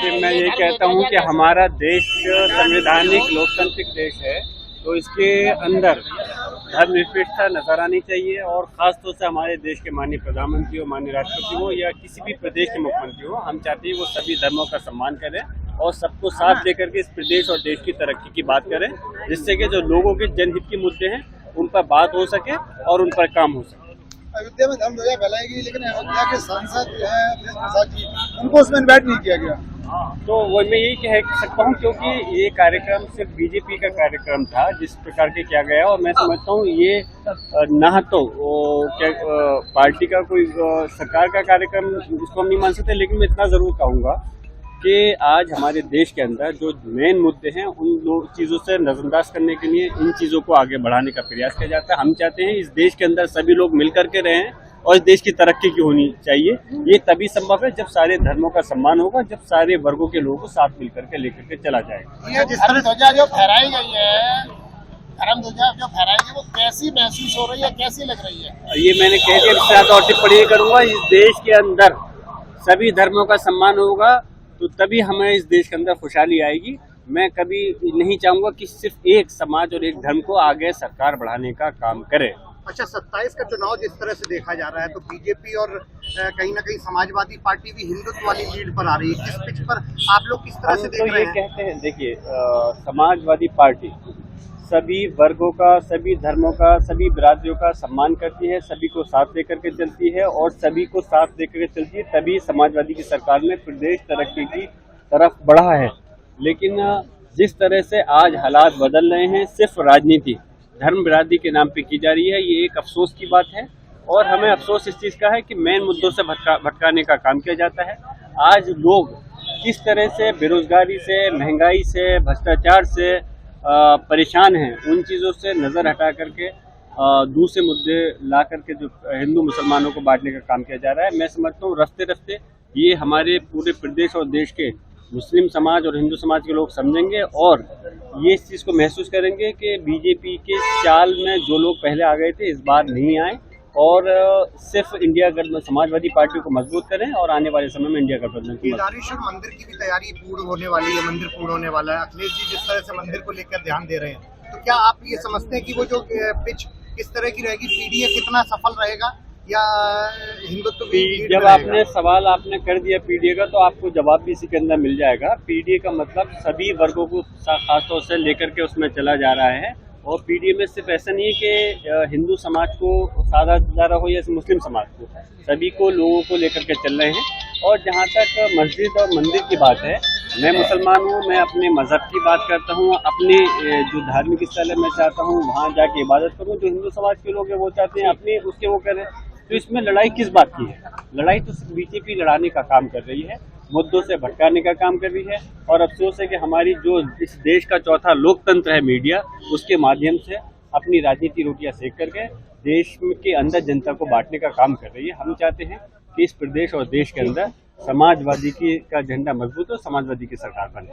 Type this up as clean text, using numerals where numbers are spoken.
देखिए, मैं ये कहता हूँ कि हमारा देश संवैधानिक लोकतांत्रिक देश है, तो इसके अंदर धर्मनिरपेक्षता नजर आनी चाहिए। और खासतौर से हमारे देश के माननीय प्रधानमंत्री हो, माननीय राष्ट्रपति हो या किसी भी प्रदेश के मुख्यमंत्री हो, हम चाहते हैं वो सभी धर्मों का सम्मान करें और सबको साथ लेकर के इस प्रदेश और देश की तरक्की की बात करें, जिससे कि जो लोगों के जनहित के मुद्दे हैं उन पर बात हो सके और उन पर काम हो सके। अयोध्या में धर्म ध्वजा फैलाएगी, लेकिन अयोध्या के सांसद जो है अखिलेश प्रसाद जी, उनको उसमें इन्वाइट नहीं किया गया। तो वो मैं यही कह सकता हूँ, क्योंकि ये कार्यक्रम सिर्फ बीजेपी का कार्यक्रम था जिस प्रकार के किया गया, और मैं समझता हूँ ये ना तो क्या पार्टी का कोई सरकार का कार्यक्रम इसको हम नहीं मान सकते। लेकिन मैं इतना जरूर कहूँगा कि आज हमारे देश के अंदर जो मेन मुद्दे हैं उन चीज़ों से नजरअंदाज करने के लिए इन चीज़ों को आगे बढ़ाने का प्रयास किया जाता है। हम चाहते हैं इस देश के अंदर सभी लोग मिल करके रहें और इस देश की तरक्की की होनी चाहिए। ये तभी संभव है जब सारे धर्मों का सम्मान होगा, जब सारे वर्गों के लोगों को साथ मिलकर के लेकर के चला जाएगा। ये जिस तरह ध्वजा जो फहराई गई है, धर्म ध्वजा जो फहराई गई, वो कैसी महसूस हो रही है, कैसी लग रही है? ये मैंने कह दिया, इससे ज्यादा और टिप्पणी करूंगा। इस देश के अंदर सभी धर्मों का सम्मान होगा तो तभी हमें इस देश के अंदर खुशहाली आएगी। मैं कभी नहीं चाहूंगा कि सिर्फ एक समाज और एक धर्म को आगे सरकार बढ़ाने का काम करे। अच्छा, 27 का चुनाव जिस तरह से देखा जा रहा है, तो बीजेपी और कहीं ना कहीं समाजवादी पार्टी भी हिंदुत्व वाली लीड पर आ रही है। किस पिच पर आप लोग किस तरह से देख रहे हैं? कहते हैं, देखिए, समाजवादी पार्टी सभी वर्गों का, सभी धर्मों का, सभी बिरादरियों का सम्मान करती है, सभी को साथ लेकर के चलती है और सभी को साथ लेकर के चलती है, तभी समाजवादी की सरकार में प्रदेश तरक्की की तरफ बढ़ा है। लेकिन जिस तरह से आज हालात बदल रहे हैं, सिर्फ राजनीति धर्म बिरादरी के नाम पे की जा रही है, ये एक अफसोस की बात है। और हमें अफसोस इस चीज़ का है कि मेन मुद्दों से भटकाने का काम किया जाता है। आज लोग किस तरह से बेरोजगारी से, महंगाई से, भ्रष्टाचार से परेशान हैं, उन चीज़ों से नज़र हटा करके दूसरे मुद्दे ला करके जो हिंदू मुसलमानों को बांटने का काम किया जा रहा है, मैं समझता हूँ रफ्ते रफ्ते ये हमारे पूरे प्रदेश और देश के मुस्लिम समाज और हिंदू समाज के लोग समझेंगे और ये इस चीज़ को महसूस करेंगे कि बीजेपी के चाल में जो लोग पहले आ गए थे इस बार नहीं आए और सिर्फ इंडिया गठबंधन समाजवादी पार्टी को मजबूत करें और आने वाले समय में इंडिया गठबंधन को। केदारेश्वर मंदिर की भी तैयारी पूर्ण होने वाली है, मंदिर पूर्ण होने वाला है। अखिलेश जी जिस तरह से मंदिर को लेकर ध्यान दे रहे हैं, तो क्या आप ये समझते हैं कि वो जो पिच किस तरह की रहेगी, पीडीए कितना सफल रहेगा या हिंदुत्व भी? जब आपने सवाल आपने कर दिया पीडीए का, तो आपको जवाब भी इसी के अंदर मिल जाएगा। पीडीए का मतलब सभी वर्गों को खासतौर से लेकर के उसमें चला जा रहा है। और पीडीए में सिर्फ ऐसा नहीं है कि हिंदू समाज को साझा जा रहा हो या मुस्लिम समाज को, सभी को लोगों को लेकर के चल रहे हैं। और जहाँ तक मस्जिद और मंदिर की बात है, मैं मुसलमान हूँ, मैं अपने मजहब की बात करता हूँ, अपने जो धार्मिक स्थल है मैं चाहता हूँ वहाँ जाके इबादत करूँ। जो हिंदू समाज के लोग हैं वो चाहते हैं अपने उसके वो करें। तो इसमें लड़ाई किस बात की है? लड़ाई तो सिर्फ बीजेपी लड़ाने का काम कर रही है, मुद्दों से भटकाने का काम कर रही है। और अफसोस है कि हमारी जो इस देश का चौथा लोकतंत्र है मीडिया, उसके माध्यम से अपनी राजनीति रोटियां सेक करके देश के अंदर जनता को बांटने का काम कर रही है। हम चाहते हैं कि इस प्रदेश और देश के अंदर समाजवादी का झंडा मजबूत हो, समाजवादी की सरकार बने।